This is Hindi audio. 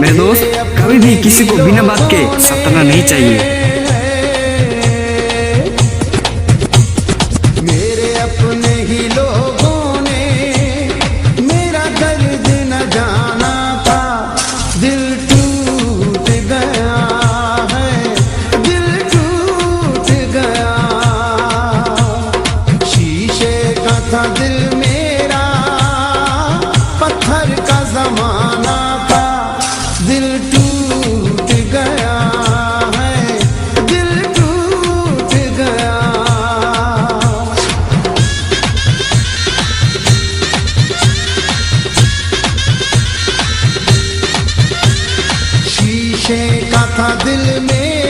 मेरे दोस्त, कभी भी किसी को बिना बात के सताना नहीं चाहिए। मेरे अपने ही लोगों ने मेरा दर्द न जाना था, दिल टूट गया है, दिल टूट गया। शीशे का था दिल मेरा, पत्थर का जमाना था, दिल टूट गया है, दिल टूट गया। शीशे का था दिल में